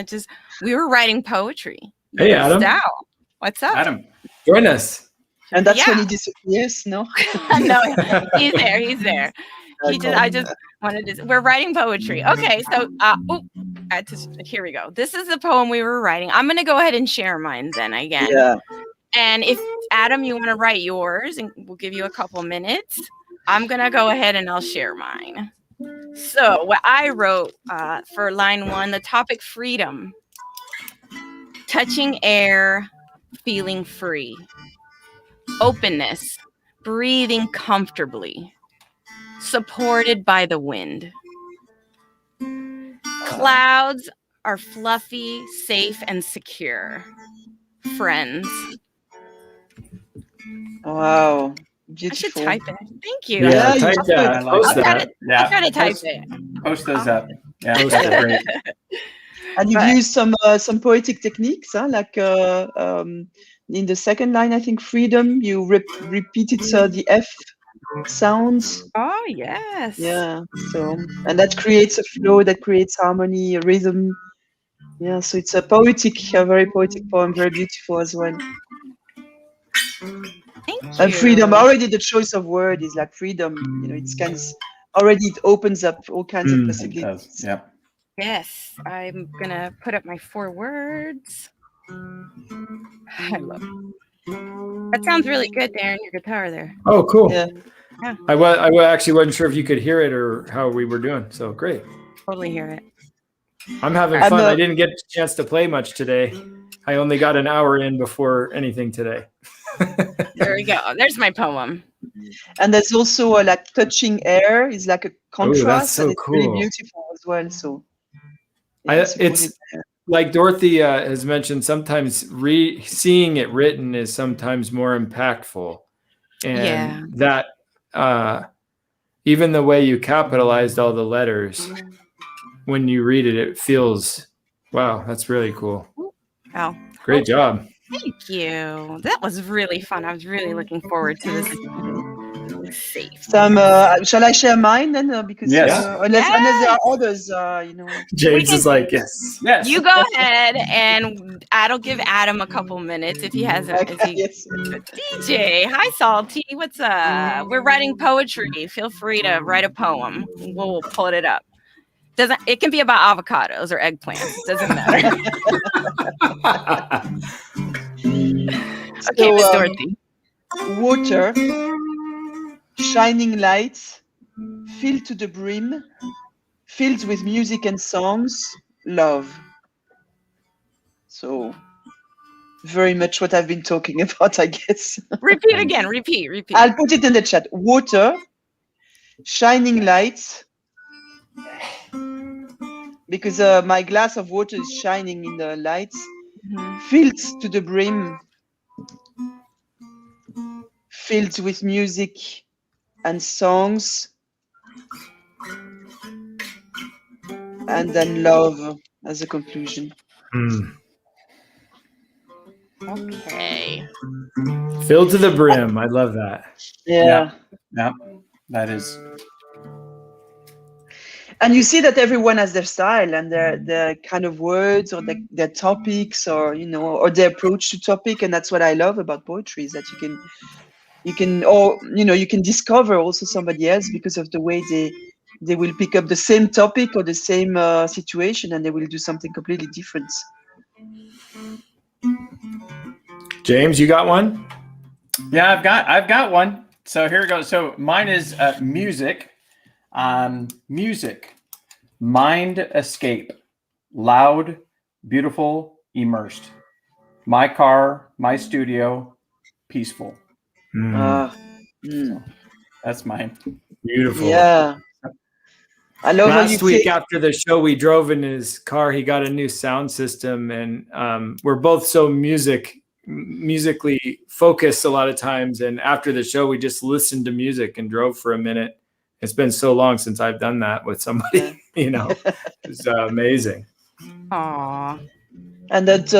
we were writing poetry. Hey, Adam. What's up? Adam, join us. And that's when he disappears, no? No, he's there. I just wanted to. We're writing poetry. Okay, so here we go. This is the poem we were writing. I'm gonna go ahead and share mine then again. Yeah. And if Adam, you want to write yours, and we'll give you a couple minutes. I'm gonna go ahead and I'll share mine. So what I wrote for line 1, the topic freedom. Touching air, feeling free. Openness, breathing comfortably. Supported by the wind. Clouds are fluffy, safe, and secure. Friends. Wow. Beautiful. I should type it. Thank you. Yeah, type that. I'll try to type it. Post those up. Yeah, those are great. And you've used some poetic techniques, like in the second line, I think, freedom, you repeated the F sounds. Oh, yes. Yeah. So, and that creates a flow, that creates harmony, a rhythm. Yeah. So it's a very poetic poem, very beautiful as well. Thank you. And freedom, already the choice of word is like freedom. It opens up all kinds of possibilities. Yeah. Yes, I'm gonna put up my 4 words. I love it. That sounds really good, Darren. Your guitar there. Oh, cool. Yeah. Yeah. I actually wasn't sure if you could hear it or how we were doing. So great. Totally hear it. I'm having I'm fun. a- I didn't get a chance to play much today. I only got an hour in before anything today. There we go. There's my poem. And there's also like touching air is like a contrast, so and it's really cool. beautiful as well. So It's like Dorothy has mentioned, sometimes seeing it written is sometimes more impactful. And that even the way you capitalized all the letters, when you read it, it feels, wow, that's really cool. Oh, Great job. thank you. That was really fun. I was really looking forward to this. Safe. Some, shall I share mine then? Because Yes. unless there are others, James is like, yes. Yes. You go ahead, and I'll give Adam a couple minutes if he hasn't. Yes. DJ, hi Salty, what's up? We're writing poetry. Feel free to write a poem. We'll pull it up. It can be about avocados or eggplants. It doesn't matter. Okay, Miss Dorothy. Water, shining lights, filled to the brim, filled with music and songs, love. So, very much what I've been talking about, I guess. Repeat again. Repeat. I'll put it in the chat. Water, shining lights, because my glass of water is shining in the lights, filled to the brim, filled with music and songs, and then love as a conclusion. Okay. Filled to the brim. I love that. Yeah. That is. And you see that everyone has their style and their kind of words or their topics or or their approach to topic, and that's what I love about poetry, is that you can discover also somebody else because of the way they will pick up the same topic or the same situation, and they will do something completely different. James, you got one? Yeah, I've got one. So here we go. So mine is music. Music, mind escape, loud, beautiful, immersed. My car, my studio, peaceful. That's mine. Beautiful. Yeah. I love Last week after the show, we drove in his car. He got a new sound system, and we're both so musically focused a lot of times. And after the show, we just listened to music and drove for a minute. It's been so long since I've done that with somebody. It's amazing. Aww. And that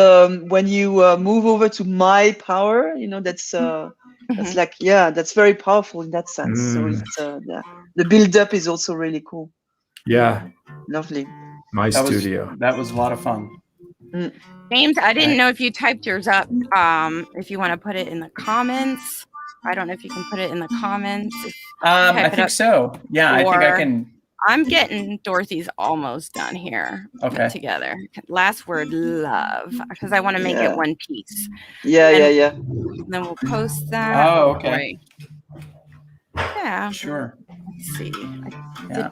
when you move over to my power, that's like, that's very powerful in that sense. So it's, the build up is also really cool. Yeah. Lovely. My studio. That was a lot of fun. James, I didn't know if you typed yours up. If you want to put it in the comments. I don't know if you can put it in the comments. I think so. Yeah, I think I can. I'm getting Dorothy's almost done here. Okay. Together. Last word, love, because I want to make it one piece. Yeah. And then we'll post that. Oh, okay. Yeah. Sure. Let's see. Yeah.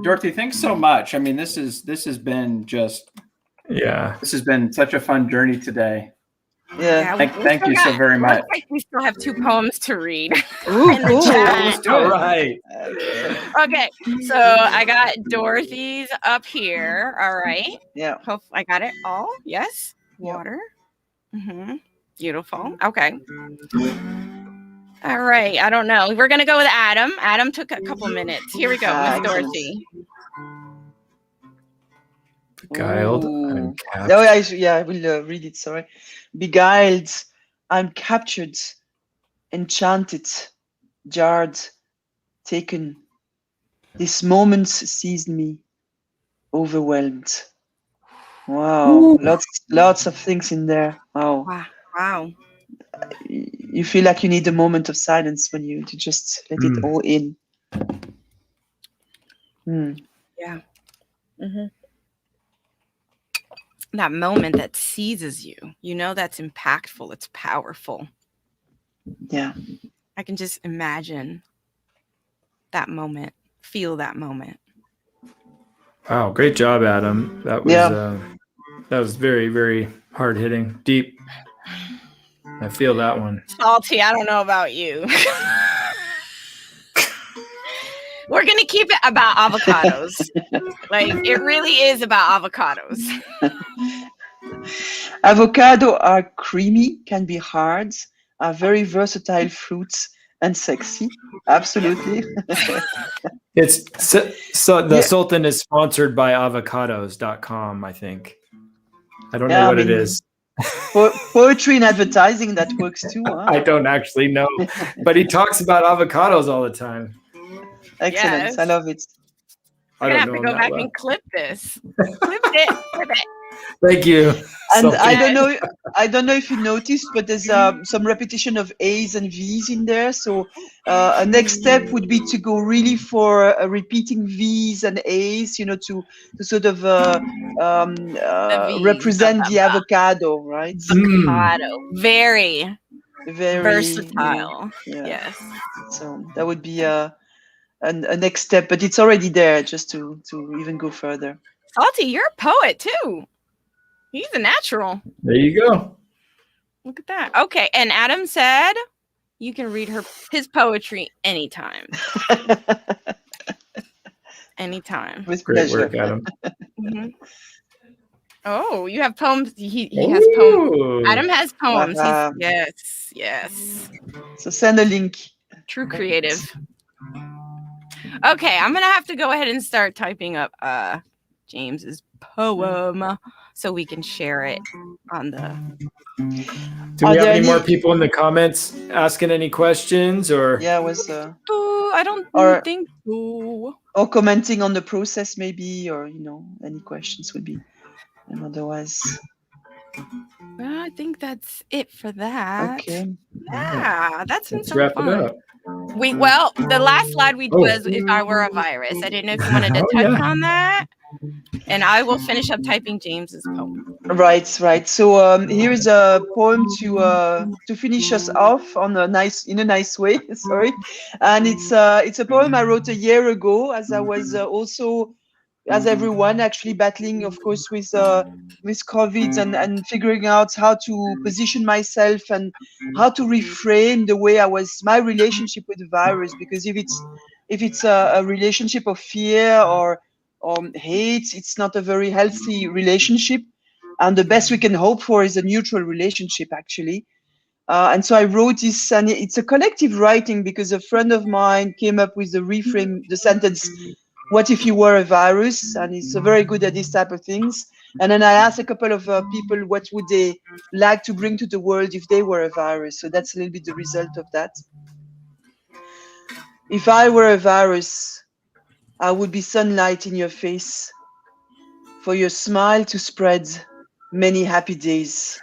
Dorothy, thanks so much. I mean, this has been just. Yeah. This has been such a fun journey today. Yeah. Thank you so very much. We still have 2 poems to read. Ooh, in the cool. chat. Let's do it. All right. Okay, so I got Dorothy's up here. All right. Yeah. Hope I got it all. Yes. Water. Beautiful. Okay. All right. I don't know. We're gonna go with Adam. Adam took a couple minutes. Here we go, Miss Dorothy. Beguiled. Ooh. I'm No, I will read it. Sorry. Beguiled. I'm captured, enchanted, jarred, taken. This moment seized me, overwhelmed. Wow. Ooh. Lots of things in there. Wow. Wow. You feel like you need a moment of silence when you just let it all in. Yeah. that moment that seizes you, that's impactful, it's powerful. Yeah. I can just imagine that moment, feel that moment. Wow, great job, Adam. That was very, very hard hitting, deep. I feel that one. Salty, I don't know about you. We're gonna keep it about avocados. Like, it really is about avocados. Avocado are creamy, can be hard, are very versatile fruits and sexy. Absolutely. It's so the Sultan is sponsored by avocados.com, I think. I don't know what it is. Poetry and advertising, that works too. Huh? I don't actually know, but he talks about avocados all the time. Excellent. Yes. I love it. I'm gonna have to go back and clip this. Clip it. Thank you. And Sultan. I don't know if you noticed, but there's some repetition of A's and V's in there. So a next step would be to go really for repeating V's and A's, to sort of represent the avocado, right? Avocado, very Very versatile. Yeah. Yes. So that would be a next step, but it's already there, just to even go further. Salty, you're a poet too. He's a natural. There you go. Look at that. Okay, and Adam said you can read his poetry anytime. Anytime. With Great pleasure. work, Adam. Mm-hmm. Oh, you have poems. He has poems. Adam has poems. Yes. So send a link. True creative. Okay, I'm gonna have to go ahead and start typing up James's poem so we can share it on the. Do we have any more people in the comments asking any questions or? Yeah, was. I don't think so. Or commenting on the process, maybe, or any questions would be. And otherwise. I think that's it for that. Okay. Yeah, that's been Let's so wrap fun. it up. The last slide we did was if I were a virus. I didn't know if you wanted to touch on that. And I will finish up typing James's poem. Right. So here is a poem to finish us off in a nice way. Sorry, and it's a poem I wrote a year ago, as I was also, as everyone, actually battling, of course, with COVID and figuring out how to position myself and how to reframe the way my relationship with the virus. Because if it's a relationship of fear or hate, it's not a very healthy relationship. And the best we can hope for is a neutral relationship, actually. And so I wrote this, and it's a collective writing because a friend of mine came up with the sentence, "What if you were a virus?" And he's very good at this type of things. And then I asked a couple of people what would they like to bring to the world if they were a virus. So that's a little bit the result of that. If I were a virus, I would be sunlight in your face, for your smile to spread many happy days.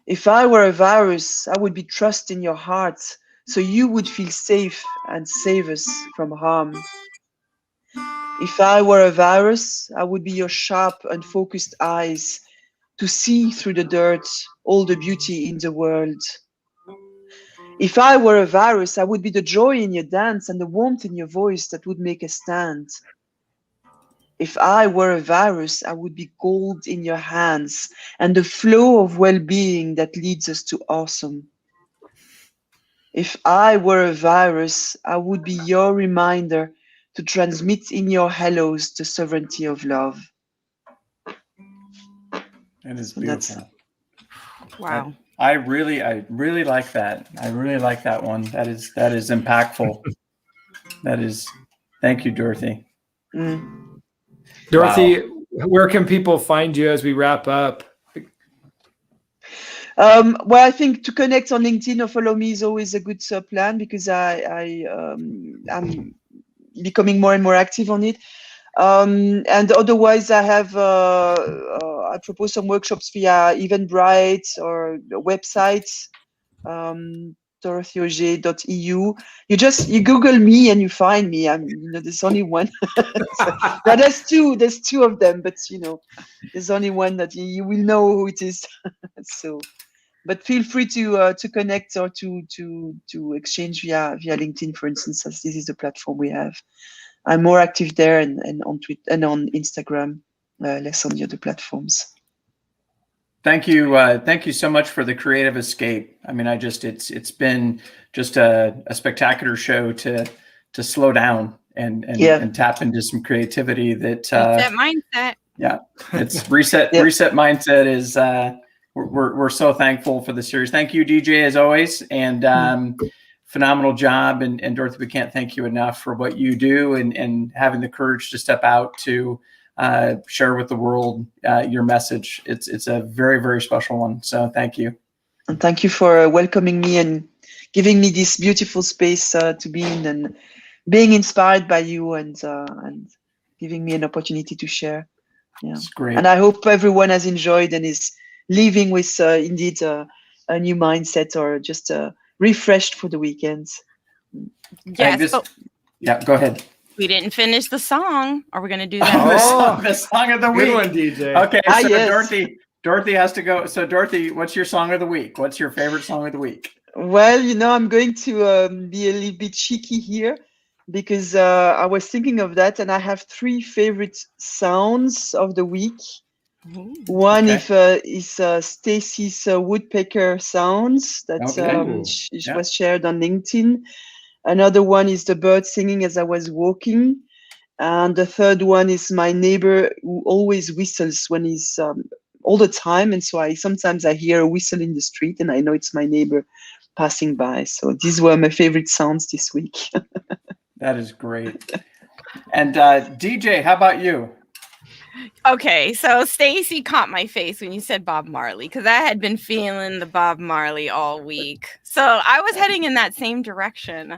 If I were a virus, I would be trust in your heart, so you would feel safe and save us from harm. If I were a virus, I would be your sharp and focused eyes to see through the dirt all the beauty in the world. If I were a virus, I would be the joy in your dance and the warmth in your voice that would make a stand. If I were a virus, I would be gold in your hands and the flow of well-being that leads us to awesome. If I were a virus, I would be your reminder to transmit in your hellos the sovereignty of love. That is beautiful. Wow. I really like that. I really like that one. That is impactful. Thank you, Dorothy. Dorothy, where can people find you as we wrap up? Well, I think to connect on LinkedIn or follow me is always a good plan because I'm becoming more and more active on it. And otherwise, I propose some workshops via Eventbrite or websites. DorothyOger.eu. You Google me and you find me. There's only one. Now there's two of them, but there's only one that you will know who it is. So, but feel free to connect or to exchange via LinkedIn, for instance, as this is the platform we have. I'm more active there and on Twitter and on Instagram, less on the other platforms. Thank you. Thank you so much for the creative escape. I mean, it's been just a spectacular show to slow down and tap into some creativity that reset mindset. Yeah, it's reset. Reset mindset is we're so thankful for the series. Thank you, DJ, as always, and phenomenal job. And Dorothy, we can't thank you enough for what you do and having the courage to step out to share with the world your message. It's a very, very special one. So thank you. And thank you for welcoming me and giving me this beautiful space to be in and being inspired by you and giving me an opportunity to share. Yeah, it's great. And I hope everyone has enjoyed and is leaving with indeed a new mindset or just refreshed for the weekends. Yes. Yeah, go ahead. We didn't finish the song. Are we going to do that? The song of the week. Good one, DJ. Okay, so yes. Dorothy has to go. So Dorothy, what's your song of the week? What's your favorite song of the week? Well, I'm going to be a little bit cheeky here because I was thinking of that, and I have 3 favorite sounds of the week. One is Stacy's woodpecker sounds that was shared on LinkedIn. Another one is the bird singing as I was walking. And the third one is my neighbor who always whistles when he's all the time. And so sometimes I hear a whistle in the street and I know it's my neighbor passing by. So these were my favorite sounds this week. That is great. And DJ, how about you? Okay, so Stacy caught my face when you said Bob Marley because I had been feeling the Bob Marley all week. So I was heading in that same direction,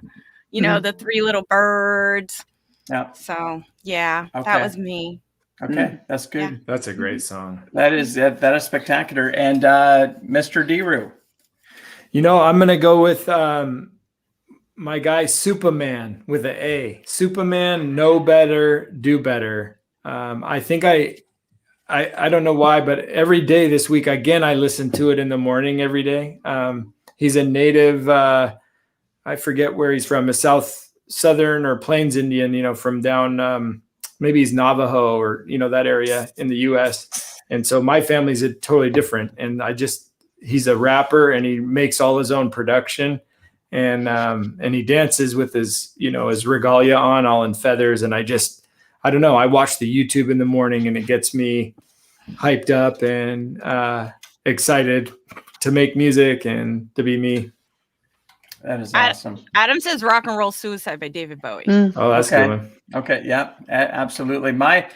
the 3 little birds. Yeah. So that was me. Okay, that's good. Yeah. That's a great song. That is spectacular. And Mr. D-Roo. I'm gonna go with my guy Superman with an A. Superman, know better, do better. I think I don't know why, but every day this week, again, I listen to it in the morning every day. He's a native, I forget where he's from, a southern or Plains Indian, from down, maybe he's Navajo or, that area in the US. And so my family's totally different. And he's a rapper and he makes all his own production. And he dances with his, his regalia on, all in feathers. And I don't know. I watch the YouTube in the morning and it gets me hyped up and excited to make music and to be me. That is awesome. Adam says Rock and Roll Suicide by David Bowie. Oh, that's okay. Good. Okay. Yeah, absolutely. My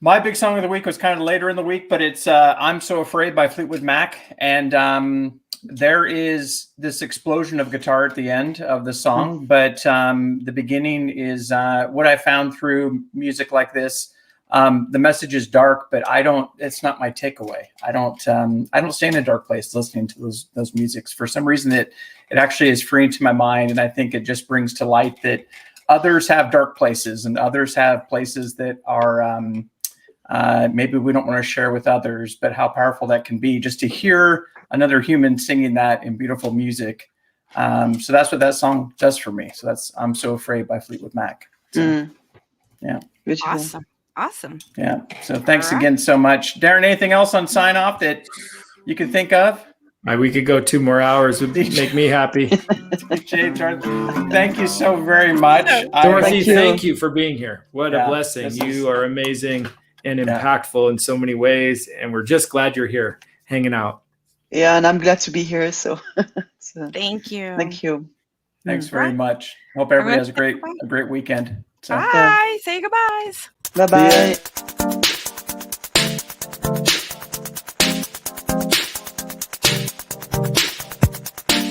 big song of the week was kind of later in the week, but it's I'm So Afraid by Fleetwood Mac. And there is this explosion of guitar at the end of the song, but the beginning is what I found through music like this. The message is dark, but it's not my takeaway. I don't stay in a dark place listening to those musics. For some reason it actually is freeing to my mind. And I think it just brings to light that others have dark places and others have places that are maybe we don't want to share with others, but how powerful that can be just to hear another human singing that in beautiful music. So that's what that song does for me. So that's I'm So Afraid by Fleetwood Mac. So, yeah. Awesome. Yeah. So thanks again so much. Darren, anything else on sign off that you can think of? We could go 2 more hours. Would make me happy. Thank you so very much. Dorothy, thank you for being here. What a blessing. You are amazing and impactful in so many ways. And we're just glad you're here hanging out. Yeah, and I'm glad to be here. So thank you. Thank you. Thanks very much. Hope everybody has a great weekend. Bye. Say goodbyes. Bye-bye.